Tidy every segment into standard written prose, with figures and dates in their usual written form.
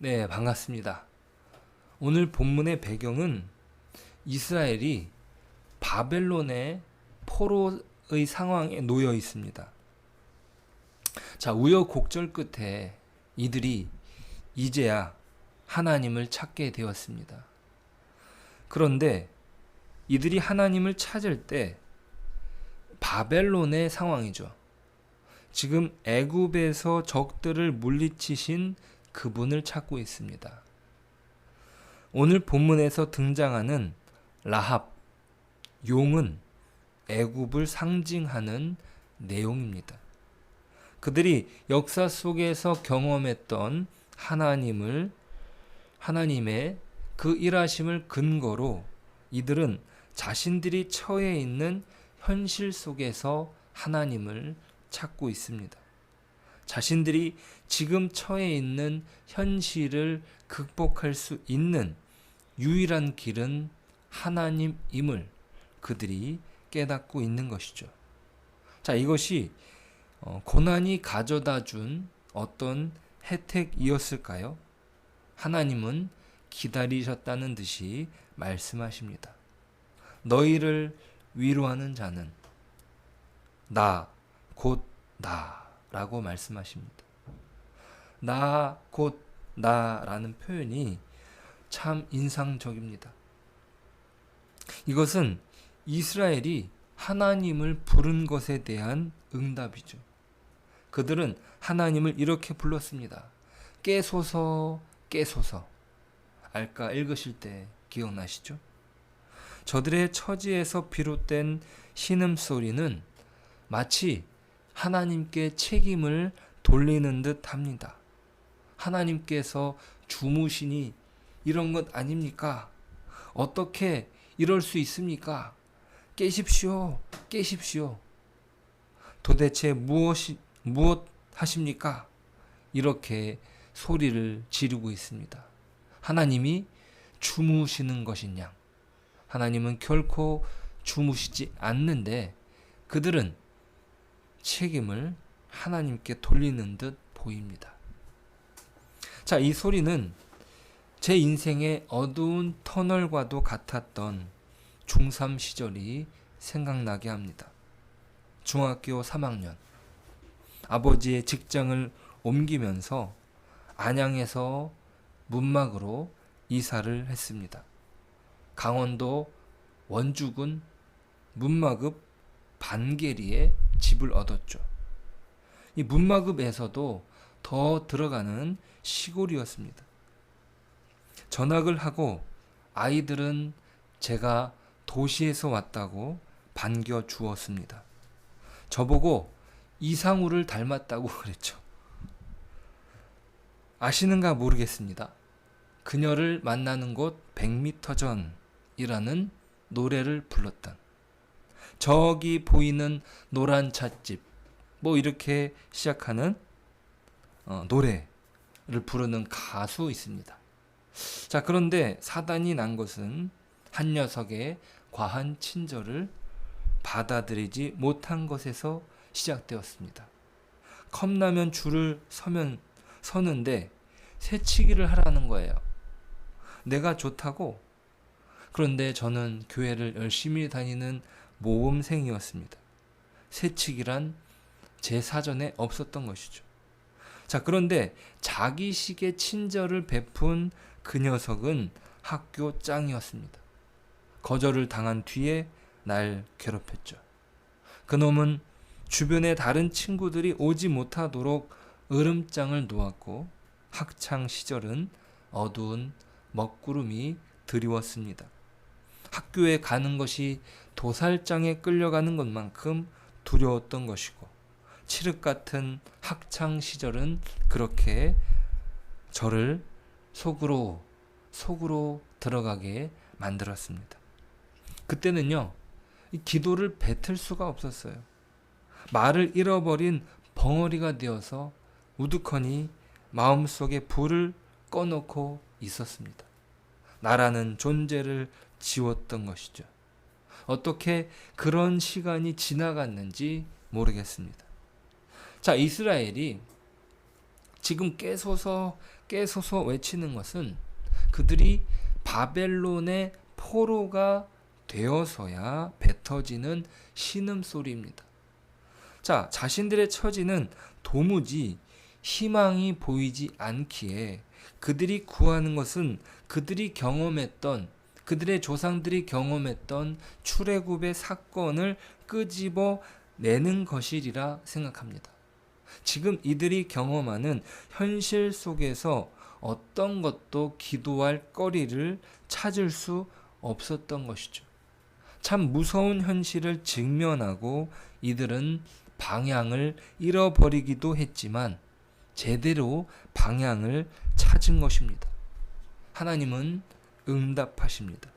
네, 반갑습니다. 오늘 본문의 배경은 이스라엘이 바벨론의 포로의 상황에 놓여 있습니다. 자, 우여곡절 끝에 이들이 이제야 하나님을 찾게 되었습니다. 그런데 이들이 하나님을 찾을 때 바벨론의 상황이죠. 지금 애굽에서 적들을 물리치신 그분을 찾고 있습니다. 오늘 본문에서 등장하는 라합, 용은 애굽을 상징하는 내용입니다. 그들이 역사 속에서 경험했던 하나님의 그 일하심을 근거로 이들은 자신들이 처해 있는 현실 속에서 하나님을 찾고 있습니다. 자신들이 지금 처해 있는 현실을 극복할 수 있는 유일한 길은 하나님임을 그들이 깨닫고 있는 것이죠. 자, 이것이 고난이 가져다 준 어떤 혜택이었을까요? 하나님은 기다리셨다는 듯이 말씀하십니다. 너희를 위로하는 자는 나, 곧 나라고 말씀하십니다. 나, 곧 나라는 표현이 참 인상적입니다. 이것은 이스라엘이 하나님을 부른 것에 대한 응답이죠. 그들은 하나님을 이렇게 불렀습니다. 깨소서, 깨소서. 알까 읽으실 때 기억나시죠? 저들의 처지에서 비롯된 신음소리는 마치 하나님께 책임을 돌리는 듯 합니다. 하나님께서 주무시니 이런 것 아닙니까? 어떻게 이럴 수 있습니까? 깨십시오, 깨십시오. 도대체 무엇 하십니까? 이렇게 소리를 지르고 있습니다. 하나님이 주무시는 것이냐? 하나님은 결코 주무시지 않는데 그들은 책임을 하나님께 돌리는 듯 보입니다. 자, 이 소리는 제 인생의 어두운 터널과도 같았던 중3 시절이 생각나게 합니다. 중학교 3학년, 아버지의 직장을 옮기면서 안양에서 문막으로 이사를 했습니다. 강원도 원주군 문막읍 반계리에 집을 얻었죠. 이 문막읍에서도 더 들어가는 시골이었습니다. 전학을 하고 아이들은 제가 도시에서 왔다고 반겨 주었습니다. 저보고 이상우를 닮았다고 그랬죠. 아시는가 모르겠습니다. 그녀를 만나는 곳 100m 전이라는 노래를 불렀던, 저기 보이는 노란 찻집, 뭐 이렇게 시작하는 노래를 부르는 가수 있습니다. 자, 그런데 사단이 난 것은 한 녀석의 과한 친절을 받아들이지 못한 것에서 시작되었습니다. 컵라면 줄을 서는데 새치기를 하라는 거예요. 내가 좋다고. 그런데 저는 교회를 열심히 다니는 모범생이었습니다. 새치기란 제 사전에 없었던 것이죠. 자, 그런데 자기식의 친절을 베푼 그 녀석은 학교 짱이었습니다. 거절을 당한 뒤에 날 괴롭혔죠. 그놈은 주변의 다른 친구들이 오지 못하도록 으름장을 놓았고 학창 시절은 어두운 먹구름이 드리웠습니다. 학교에 가는 것이 도살장에 끌려가는 것만큼 두려웠던 것이고 칠흑 같은 학창 시절은 그렇게 저를 속으로 들어가게 만들었습니다. 그때는요, 이 기도를 뱉을 수가 없었어요. 말을 잃어버린 벙어리가 되어서 우두커니 마음속에 불을 꺼놓고 있었습니다. 나라는 존재를 지웠던 것이죠. 어떻게 그런 시간이 지나갔는지 모르겠습니다. 자, 이스라엘이 지금 깨소서 깨소서 외치는 것은 그들이 바벨론의 포로가 되어서야 뱉어지는 신음소리입니다. 자, 자신들의 처지는 도무지 희망이 보이지 않기에 그들이 구하는 것은 그들이 경험했던, 그들의 조상들이 경험했던 출애굽의 사건을 끄집어 내는 것이리라 생각합니다. 지금 이들이 경험하는 현실 속에서 어떤 것도 기도할 거리를 찾을 수 없었던 것이죠. 참 무서운 현실을 직면하고 이들은 방향을 잃어버리기도 했지만 제대로 방향을 찾은 것입니다. 하나님은 응답하십니다.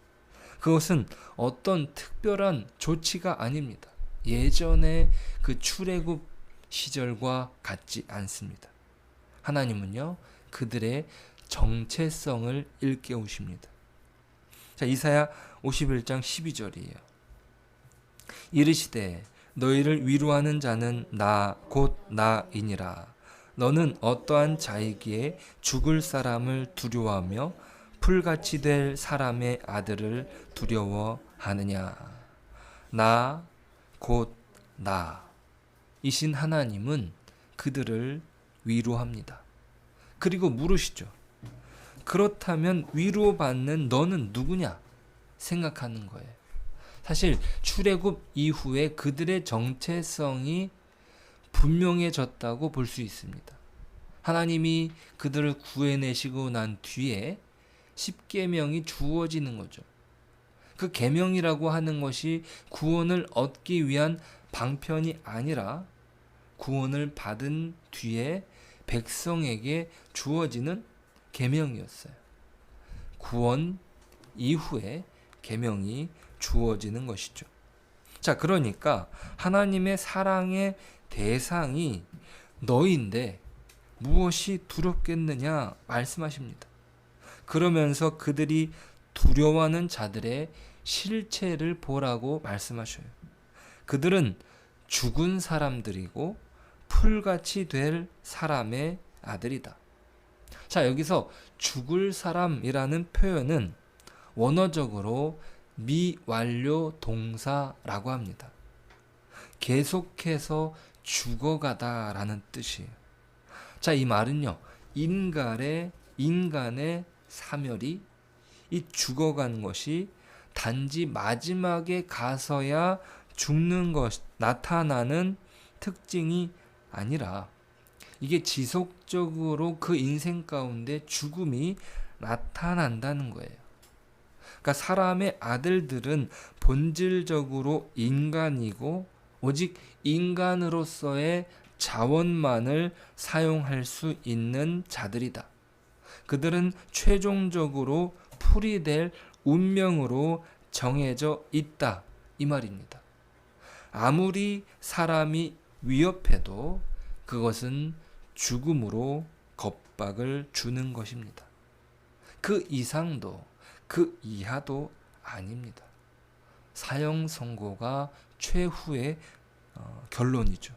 그것은 어떤 특별한 조치가 아닙니다. 예전의 그 출애굽 시절과 같지 않습니다. 하나님은요, 그들의 정체성을 일깨우십니다. 자, 이사야 51장 12절이에요. 이르시되 너희를 위로하는 자는 나 곧 나이니라. 너는 어떠한 자이기에 죽을 사람을 두려워하며 풀같이 될 사람의 아들을 두려워하느냐. 나 곧 나 이신 하나님은 그들을 위로합니다. 그리고 물으시죠. 그렇다면 위로받는 너는 누구냐 생각하는 거예요. 사실 출애굽 이후에 그들의 정체성이 분명해졌다고 볼 수 있습니다. 하나님이 그들을 구해내시고 난 뒤에 십계명이 주어지는 거죠. 그 계명이라고 하는 것이 구원을 얻기 위한 방편이 아니라 구원을 받은 뒤에 백성에게 주어지는 계명이었어요. 구원 이후에 계명이 주어지는 것이죠. 자, 그러니까 하나님의 사랑의 대상이 너인데 무엇이 두렵겠느냐 말씀하십니다. 그러면서 그들이 두려워하는 자들의 실체를 보라고 말씀하셔요. 그들은 죽은 사람들이고 풀같이 될 사람의 아들이다. 자, 여기서 죽을 사람이라는 표현은 원어적으로 미완료 동사라고 합니다. 계속해서 죽어가다라는 뜻이에요. 자, 이 말은요, 인간의 사멸이 이 죽어가는 것이 단지 마지막에 가서야 죽는 것, 나타나는 특징이 아니라 이게 지속적으로 그 인생 가운데 죽음이 나타난다는 거예요. 그러니까 사람의 아들들은 본질적으로 인간이고 오직 인간으로서의 자원만을 사용할 수 있는 자들이다. 그들은 최종적으로 풀이 될 운명으로 정해져 있다. 이 말입니다. 아무리 사람이 위협해도 그것은 죽음으로 겁박을 주는 것입니다. 그 이상도 그 이하도 아닙니다. 사형 선고가 최후의 결론이죠.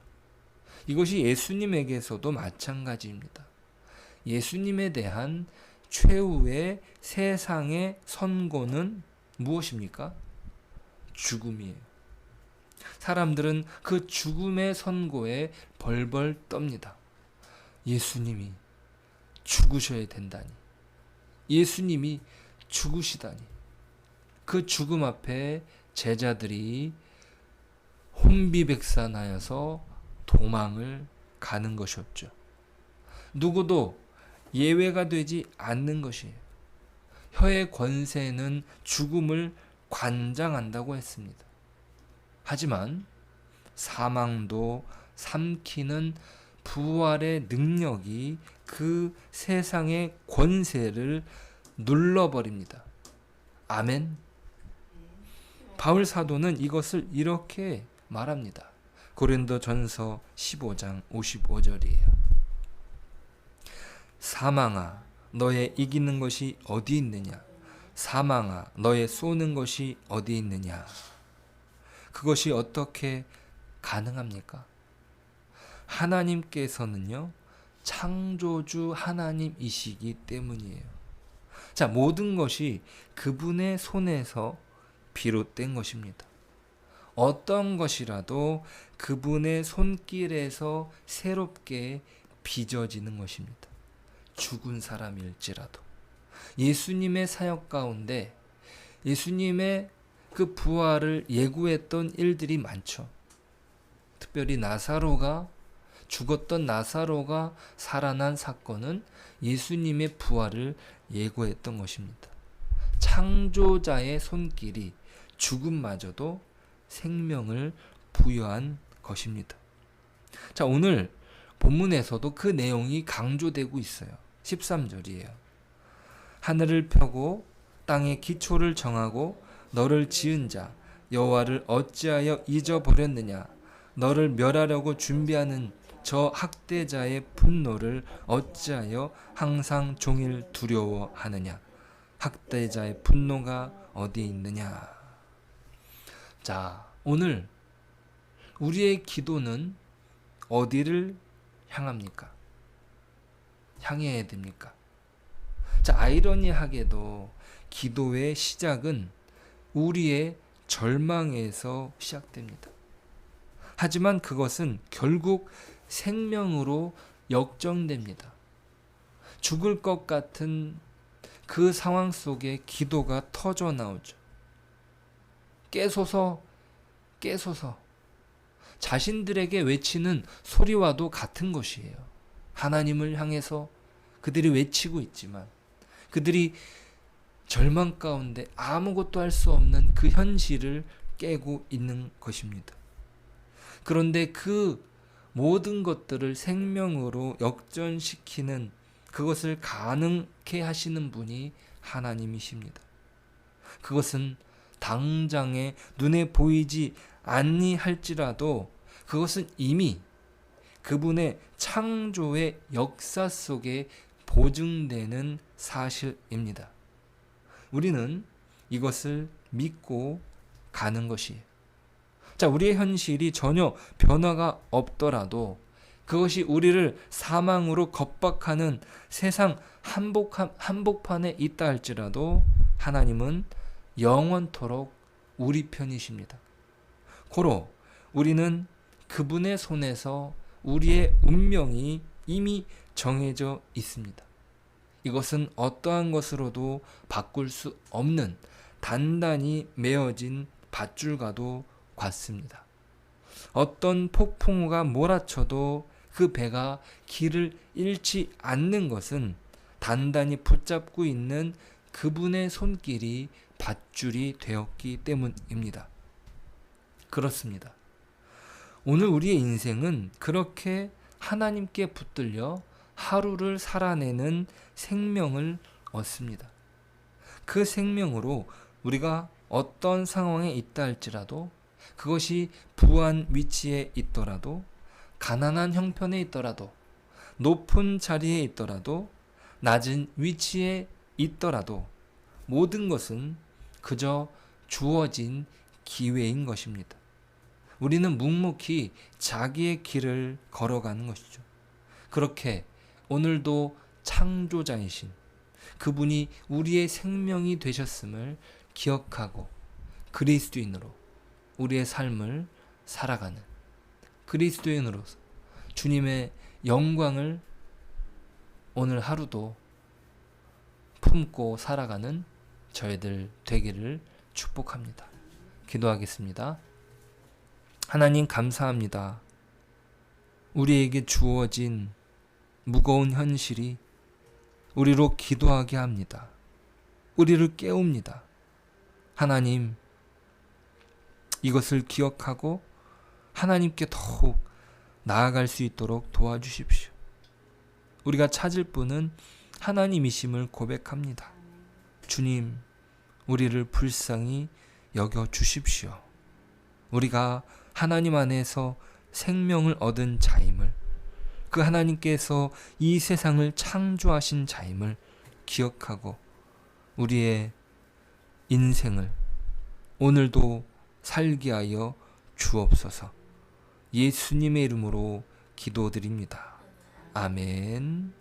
이것이 예수님에게서도 마찬가지입니다. 예수님에 대한 최후의 세상의 선고는 무엇입니까? 죽음이에요. 사람들은 그 죽음의 선고에 벌벌 떱니다. 예수님이 죽으셔야 된다니. 예수님이 죽으시다니. 그 죽음 앞에 제자들이 혼비백산하여서 도망을 가는 것이었죠. 누구도 예외가 되지 않는 것이에요. 혀의 권세는 죽음을 관장한다고 했습니다. 하지만 사망도 삼키는 부활의 능력이 그 세상의 권세를 눌러버립니다. 아멘. 바울 사도는 이것을 이렇게 말합니다. 고린도전서 15장 55절이에요. 사망아, 너의 이기는 것이 어디 있느냐? 사망아, 너의 쏘는 것이 어디 있느냐? 그것이 어떻게 가능합니까? 하나님께서는요, 창조주 하나님이시기 때문이에요. 자, 모든 것이 그분의 손에서 비롯된 것입니다. 어떤 것이라도 그분의 손길에서 새롭게 빚어지는 것입니다. 죽은 사람일지라도. 예수님의 사역 가운데 예수님의 그 부활을 예고했던 일들이 많죠. 특별히 죽었던 나사로가 살아난 사건은 예수님의 부활을 예고했던 것입니다. 창조자의 손길이 죽음마저도 생명을 부여한 것입니다. 자, 오늘 본문에서도 그 내용이 강조되고 있어요. 13절이에요. 하늘을 펴고 땅의 기초를 정하고 너를 지은 자 여호와를 어찌하여 잊어버렸느냐. 너를 멸하려고 준비하는 저 학대자의 분노를 어찌하여 항상 종일 두려워하느냐. 학대자의 분노가 어디 있느냐. 자, 오늘 우리의 기도는 어디를 향합니까? 향해야 됩니까? 자, 아이러니하게도 기도의 시작은 우리의 절망에서 시작됩니다. 하지만 그것은 결국 생명으로 역정됩니다. 죽을 것 같은 그 상황 속에 기도가 터져 나오죠. 깨소서, 깨소서. 자신들에게 외치는 소리와도 같은 것이에요. 하나님을 향해서 그들이 외치고 있지만 그들이 절망 가운데 아무것도 할 수 없는 그 현실을 깨고 있는 것입니다. 그런데 그 모든 것들을 생명으로 역전시키는 그것을 가능케 하시는 분이 하나님이십니다. 그것은 당장에 눈에 보이지 아니할지라도 그것은 이미 그분의 창조의 역사 속에 보증되는 사실입니다. 우리는 이것을 믿고 가는 것이에요. 자, 우리의 현실이 전혀 변화가 없더라도 그것이 우리를 사망으로 겁박하는 세상 한복판에 있다 할지라도 하나님은 영원토록 우리 편이십니다. 고로 우리는 그분의 손에서 우리의 운명이 이미 정해져 있습니다. 이것은 어떠한 것으로도 바꿀 수 없는 단단히 메어진 밧줄과도 같습니다. 어떤 폭풍우가 몰아쳐도 그 배가 길을 잃지 않는 것은 단단히 붙잡고 있는 그분의 손길이 밧줄이 되었기 때문입니다. 그렇습니다. 오늘 우리의 인생은 그렇게 하나님께 붙들려 하루를 살아내는 생명을 얻습니다. 그 생명으로 우리가 어떤 상황에 있다 할지라도 그것이 부한 위치에 있더라도 가난한 형편에 있더라도 높은 자리에 있더라도 낮은 위치에 있더라도 모든 것은 그저 주어진 기회인 것입니다. 우리는 묵묵히 자기의 길을 걸어가는 것이죠. 그렇게 오늘도 창조자이신 그분이 우리의 생명이 되셨음을 기억하고 그리스도인으로 우리의 삶을 살아가는 그리스도인으로서 주님의 영광을 오늘 하루도 품고 살아가는 저희들 되기를 축복합니다. 기도하겠습니다. 하나님 감사합니다. 우리에게 주어진 무거운 현실이 우리로 기도하게 합니다. 우리를 깨웁니다. 하나님, 이것을 기억하고 하나님께 더욱 나아갈 수 있도록 도와주십시오. 우리가 찾을 분은 하나님이심을 고백합니다. 주님, 우리를 불쌍히 여겨 주십시오. 우리가 하나님 안에서 생명을 얻은 자임을, 그 하나님께서 이 세상을 창조하신 자임을 기억하고 우리의 인생을 오늘도 살게 하여 주옵소서. 예수님의 이름으로 기도드립니다. 아멘.